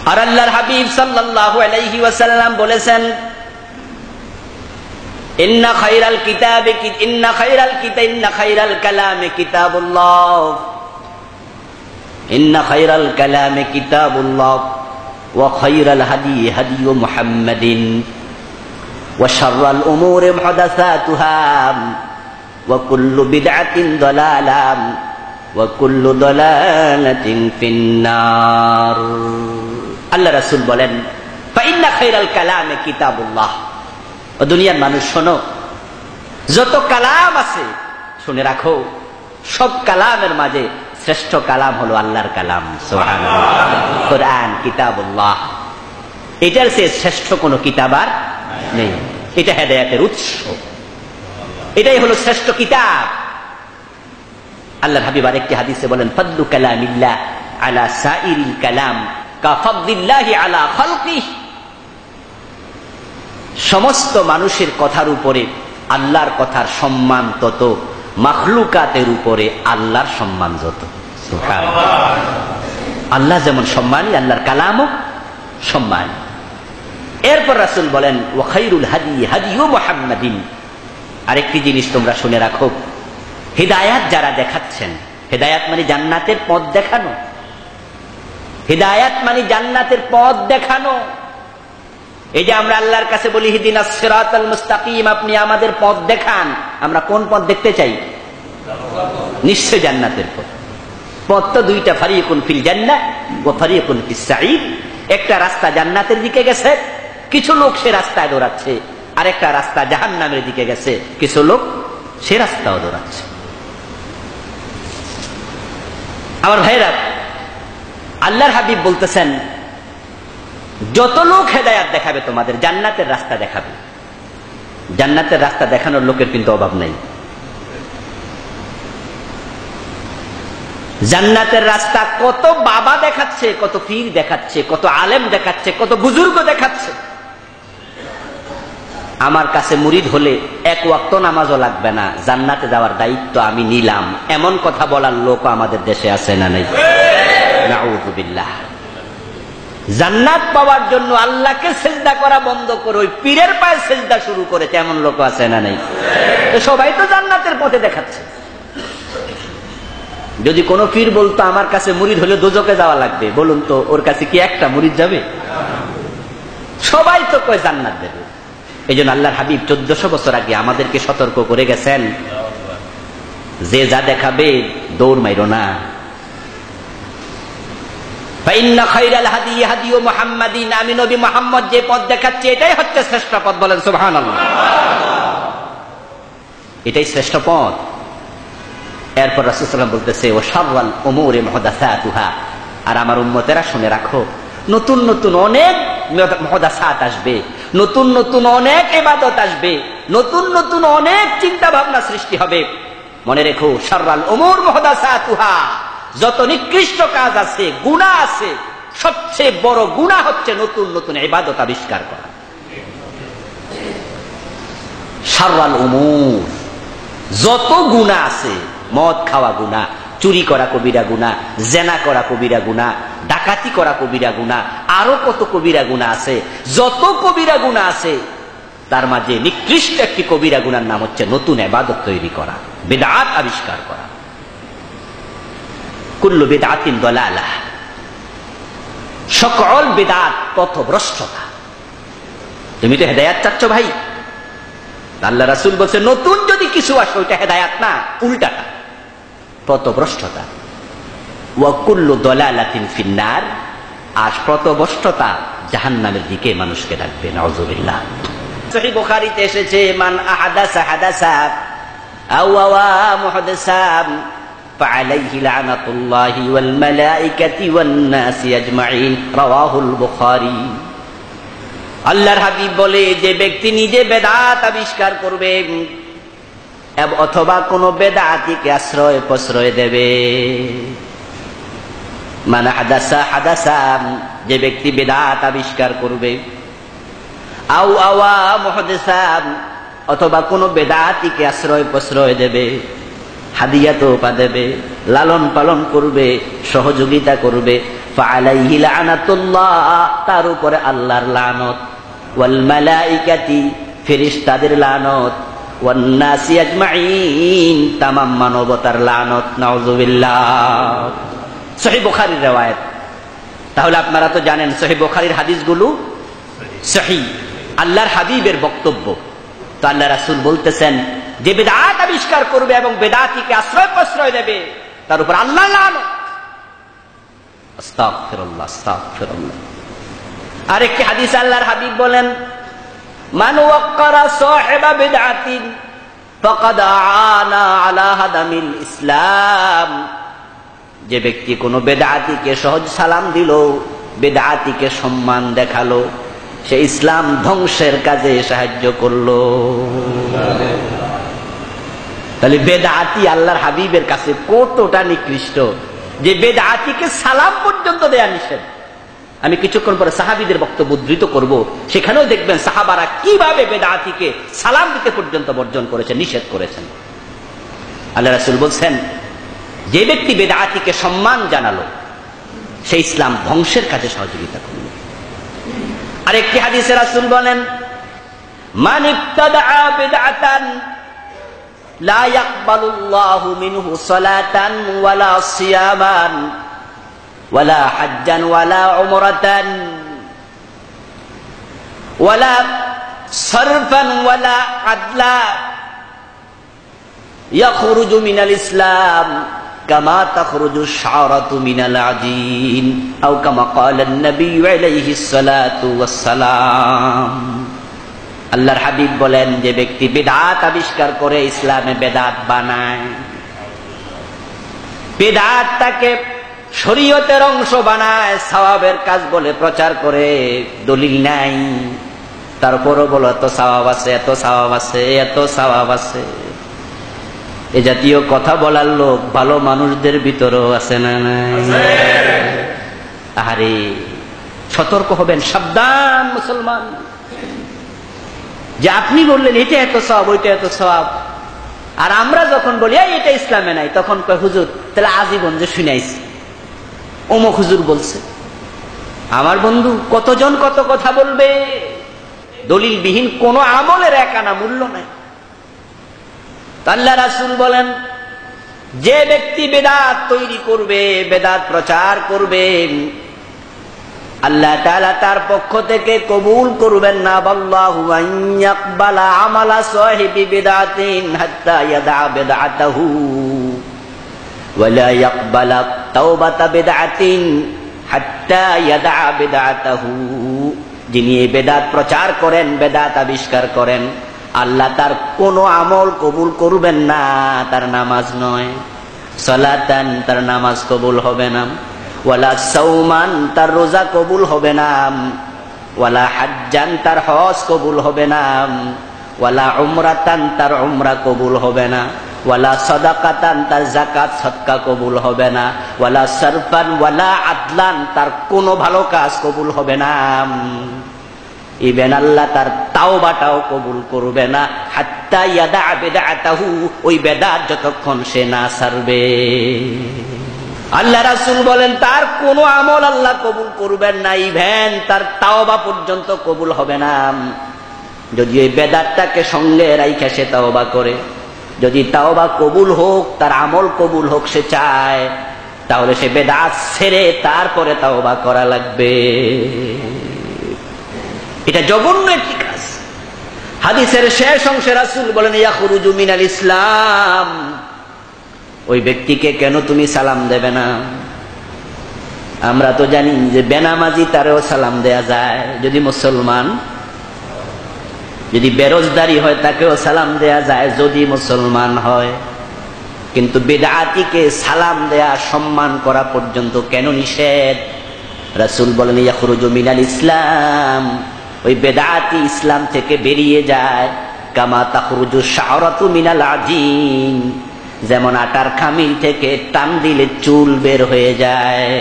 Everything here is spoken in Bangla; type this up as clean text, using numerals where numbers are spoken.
আর আল্লাহর হাবিব সাল্লাল্লাহু আলাইহি ওয়াসাল্লাম বলেছেন, ইন্না খায়রাল কালামি কিতাবুল্লাহ, ইন্না খায়রাল কালামি কিতাবুল্লাহ ওয়া খায়রাল হাদী হাদিয়ু মুহাম্মাদিন ওয়া শাররাল উমুরি মুহদাসাতুহা ওয়া কুল্লু বিদআতিন দালালাহ ওয়া কুল্লু দালালাতিন ফিন্নার। আল্লাহ রাসূল বলেন, ফাইন্না খায়রাল কালামি কিতাবুল্লাহ। ও দুনিয়ার মানুষ শোনো, যত কালাম আছে শুনে রাখো, সব কালামের মাঝে শ্রেষ্ঠ কালাম হলো আল্লাহর কালাম। সুবহানাল্লাহ। কোরআন কিতাবুল্লাহ, এটার চেয়ে শ্রেষ্ঠ কোন কিতাব আর নেই। এটা হেদায়েতের উৎস, এটাই হলো শ্রেষ্ঠ কিতাব। আল্লাহর হাবিব আরেকটি হাদিসে বলেন, ফাদলু কালামিল্লাহ আলা সাইরিল কালাম কাফাদলিল্লাহি আলা খালকিহি। সমস্ত মানুষের কথার উপরে আল্লাহর কথার সম্মান তত, মাখলুকাতের উপরে আল্লাহর সম্মান যত। সুবহানাল্লাহ। আল্লাহ যেমন সম্মানী, আল্লাহর কালামও সম্মানী। এরপর রাসূল বলেন, ওয়া খায়রুল হাদী হাদিয়ু মুহাম্মাদিন। আরেকটি জিনিস তোমরা শুনে রাখো, হিদায়াত যারা দেখাচ্ছেন, হিদায়াত মানে জান্নাতের পথ দেখানো, হিদায়াত মানে জান্নাতের পথ দেখানো। এই যে আমরা আল্লাহর কাছে বলি ইহদিনাস সিরাতাল মুস্তাকিম, আপনি আমাদের পথ দেখান, আমরা কোন পথ দেখতে চাই? নিশ্চয় জান্নাতের পথ। পথ তো দুইটা, ফারিকুন ফিল জান্নাহ ওয়া ফারিকুন ফিস সাঈদ। একটা রাস্তা জান্নাতের দিকে গেছে, কিছু লোক সে রাস্তায় দৌড়াচ্ছে, আর একটা রাস্তা জাহান্নামের দিকে গেছে, কিছু লোক সে রাস্তাও দৌড়াচ্ছে। আমার ভাইরা, আল্লাহর হাবিব বলতেছেন, যত লোক হেদায়াত দেখাবে তোমাদের, জান্নাতের রাস্তা দেখাবে, জান্নাতের রাস্তা দেখানোর লোকের কিন্তু অভাব নাই। জান্নাতের রাস্তা কত বাবা দেখাচ্ছে, কত পীর দেখাচ্ছে, কত আলেম দেখাচ্ছে, কত বুজুর্গ দেখাচ্ছে। আমার কাছে মুরিদ হলে এক ওয়াক্ত নামাজও লাগবে না, জান্নাতে যাওয়ার দায়িত্ব আমি নিলাম, এমন কথা বলার লোক আমাদের দেশে আছে না নাই? নাউযুবিল্লাহ। জান্নাত পাওয়ার জন্য আল্লাহকে সেজদা করা বন্ধ করে ওই পীরের পায়ে সেজদা শুরু করেছে, এমন লোক আছে না নাই? তো সবাই তো জান্নাতের পথে দেখাচ্ছে। যদি কোন পীর বলতো আমার কাছে মুরিদ হলে দোজকে যাওয়া লাগবে, বলুন তো ওর কাছে কি একটা মুরিদ যাবে? সবাই তো কয় জান্নাত দেবে। এই জন্য আল্লাহর হাবিব 1400 বছর আগে আমাদেরকে সতর্ক করে গেছেন, যে যা দেখাবে দৌড় মাইরো না। ফাইন্না খায়রাল হাদী হাদিয়ু মুহাম্মাদিন, আমি নবী মুহাম্মদ যে পথ দেখাচ্ছি এটাই হচ্ছে শ্রেষ্ঠ পথ। বলেন সুবহানাল্লাহ। এটাই শ্রেষ্ঠ পথ। এরপর রাসূল সাল্লাল্লাহু আলাইহি ওয়াসাল্লাম বলতেছে, ওয়া শাররাল উমুরি মুহদাসাতুহা। আর আমার উম্মতেরা শুনে রাখো, নতুন নতুন অনেক মুহদাসাত আসবে, নতুন নতুন অনেক ইবাদত আসবে, নতুন নতুন অনেক চিন্তা ভাবনা সৃষ্টি হবে। মনে রেখো, শাররাল উমুর মুহদাসাতুহা, যত নিকৃষ্ট কাজ আছে, গুনাহ আছে, সবচেয়ে বড় গুনাহ হচ্ছে নতুন নতুন ইবাদত আবিষ্কার করা। শাররাল উমুর, যত গুনাহ আছে, মদ খাওয়া গুনাহ, চুরি করা কবিরা গুনাহ, জেনা করা কবিরা গুনাহ, ডাকাতি করা কবিরা গুনাহ, আরো কত কবিরা গুনাহ আছে। যত কবিরা গুনাহ আছে তার মাঝে নিকৃষ্ট একটি কবিরা গুনার নাম হচ্ছে নতুন ইবাদত তৈরি করা, বিদআত আবিষ্কার করা। কুল্লু বিদআতিন দালালাহ, সকল বিদআত পথভ্রষ্টতা। তুমি তো হেদায়েত চাচ্ছ ভাই, আল্লাহ রাসূল বলছে নতুন যদি কিছু আসে ওইটা হেদায়েত না, উল্টাটা পথভ্রষ্টতা। ওয়া কুল্লু দালালাতিন ফিন্নার, আর পথভ্রষ্টতা জাহান্নামের দিকে মানুষকে ডাকবে। নাউযুবিল্লাহ। সহিহ বুখারীতে এসেছে, মান আহাদাসা হাদাসা আও ওয়া মুহদাসাম ফাআলাইহি লানাতুল্লাহি ওয়াল মালাইকাতি ওয়ান নাসি আজমাইন। রাওয়াহুল বুখারী। আল্লাহর হাবিব বলে, যে ব্যক্তি নিজে বেদাত আবিষ্কার করবে অথবা কোন বেদাতিকে আশ্রয় প্রশ্রয় দেবে, মানে হাদাসা হাদাসা, যে ব্যক্তি বেদাত আবিষ্কার করবে, আও আওয়া মুহদাসাম, অথবা কোন বেদাতিকে আশ্রয় প্রশ্রয় দেবে, হাদিয়া তোপা দেবে, লালন পালন করবে, সহযোগিতা করবে, ফাআলাইহি লানাতুল্লাহ, তার উপরে আল্লাহর লানত, ওয়াল মালাইকাতি, ফেরেশতাদের লানত, ওয়ান নাসি আজমাইন, তামাম মানবতার লানত। নাউযুবিল্লাহ। সহিহ বুখারীর riwayat। তাহলে আপনারা তো জানেন সহিহ বুখারীর হাদিসগুলো সহিহ, আল্লাহর হাবিবের বক্তব্য। তো আল্লাহ রাসূল বলতেছেন যে বিদআত আবিষ্কার করবে এবং বিদআতিকে আশ্রয় প্রশ্রয় দেবে তার উপর আল্লাহর লানত। আস্তাগফিরুল্লাহ, আস্তাগফিরুল্লাহ। আরেকটি হাদিস আল্লাহর হাবিব বলেন, মান ওয়াক্কারা সাহিবা বিদআতিন ফাকাদ আনা আলা হাদামিল ইসলাম। যে ব্যক্তি কোনো বেদাতিকে সহজ সালাম দিল, বেদাতিকে সম্মান দেখালো, সে ইসলাম ধ্বংসের কাজে সাহায্য করলো। তাহলে বেদাতি আল্লাহর হাবিবের কাছে কতটা নিকৃষ্ট যে বেদাতিকে সালাম পর্যন্ত দেয়া নিষেধ। আমি কিছুক্ষণ পরে সাহাবীদের বক্তব্য উদ্ধৃত করব, সেখানেও দেখবেন সাহাবারা কিভাবে বেদাতিকে সালাম দিতে পর্যন্ত বর্জন করেছেন, নিষেধ করেছেন। আল্লাহ রাসূল বলছেন যে ব্যক্তি বেদাতিকে সম্মান জানালো সে ইসলাম ধ্বংসের কাজে সহযোগিতা করল। আরেকটি হাদিসে রাসূল বলেন, মান ইবতাদাআ বিদআতান লা ইয়াকবালুল্লাহু মিনহু সালাতান ওয়ালা সিয়ামান ওয়ালা হাজ্জান ওয়ালা উমরাতান ওয়ালা সারফান ওয়ালা আদলা ইয়াখরুজু মিনাল ইসলাম কামা তাখরুজু শারাতু মিনাল আজিন আও কামা ক্বালান নবী আলাইহিস সালাতু ওয়াস সালাম। আল্লাহর হাবিব বলেন যে ব্যক্তি বিদআত আবিষ্কার করে ইসলামে বেদাত বানায়, বিদআতটাকে শরীয়তের অংশ বানায়, সওয়াবের কাজ বলে প্রচার করে, দলিল নাই, তারপরও বলো এত সওয়াব আছে, এত সওয়াব আছে, এত সওয়াব আছে। এ জাতীয় কথা বলার লোক ভালো মানুষদের ভিতরেও আছে না নাই? আরে সতর্ক হবেন, সাবধান মুসলমান। যে আপনি বললেন এটা এত সওয়াব, ওইটা এত সওয়াব, আর আমরা যখন বলি এটা ইসলামে নাই, তখন কয় হুজুর তাহলে আজীবন যে শুনাইছি অমুক হুজুর বলছে। আমার বন্ধু কতজন কত কথা বলবে, দলিলবিহীন কোন আমলের এক আনা মূল্য নাই। আল্লাহ রাসূল বলেন যে ব্যক্তি বেদাত তৈরি করবে, বেদাত প্রচার করবে, আল্লাহ তাআলা তার পক্ষ থেকে কবুল করবেন না। আল্লাহু আন ইয়াকবালা আমালা সাহিবি বিদআতিন হাত্তা ইয়াদা বিদআতাহু ওয়া লা ইয়াকবালা তাওবাতা বিদআতিন হাত্তা ইয়াদা বিদআতাহু। যিনি এই বেদাত প্রচার করেন, বেদাত আবিষ্কার করেন, আল্লাহ তার কোনো আমল কবুল করবেন না। তার নামাজ নয়, সালাতান, তার নামাজ কবুল হবে না, ওয়ালা সাওমান, তার রোজা কবুল হবে না, ওয়ালা হাজ্জান, তার হজ কবুল হবে না, ওয়ালা উমরাতান, তার উমরা কবুল হবে না, ওয়ালা সাদাকাতান, তার যাকাত সদকা কবুল হবে না, ওয়ালা সারফান ওয়ালা আদলান, তার কোনো ভালো কাজ কবুল হবে না। ইবেন আল্লাহ তার তাওবাটাও কবুল করবে না, হাত্তা ইয়াদা বিদআতাহু, ওই বেদাত যতক্ষণ সে না ছাড়বে। আল্লাহ রাসূল বলেন তার কোনো আমল আল্লাহ কবুল করবেন না, ইভেন তার তাওবা পর্যন্ত কবুল হবে না। যদি এই বেদাতটাকে সঙ্গে রাইখা সে তাওবা করে, যদি তাওবা কবুল হোক, তার আমল কবুল হোক সে চায়, তাহলে সে বেদাত ছেড়ে তারপরে তাওবা করা লাগবে। এটা জঘন্য একটি কাজ। হাদিসের শেষ অংশে রাসূল বলেন ইয়াখরুজু মিনাল ইসলাম। ওই ব্যক্তিকে কেন তুমি সালাম দেবে না? আমরা তো জানি যে বেনামাজি তারেও সালাম দেয়া যায়, যদি মুসলমান, যদি বেরোজগারি হয় তাকেও সালাম দেয়া যায় যদি মুসলমান হয়। কিন্তু বিদআতিকে সালাম দেয়া, সম্মান করা পর্যন্ত কেন নিষেধ? রাসূল বলেন ইয়াখরুজু মিনাল ইসলাম, ওই বেদাতি ইসলাম থেকে বেরিয়ে যায়। কামা তাখরুজু শারাতু মিনাল আজিন, যেমন আটার খামিল থেকে টান দিলে চুল বের হয়ে যায়।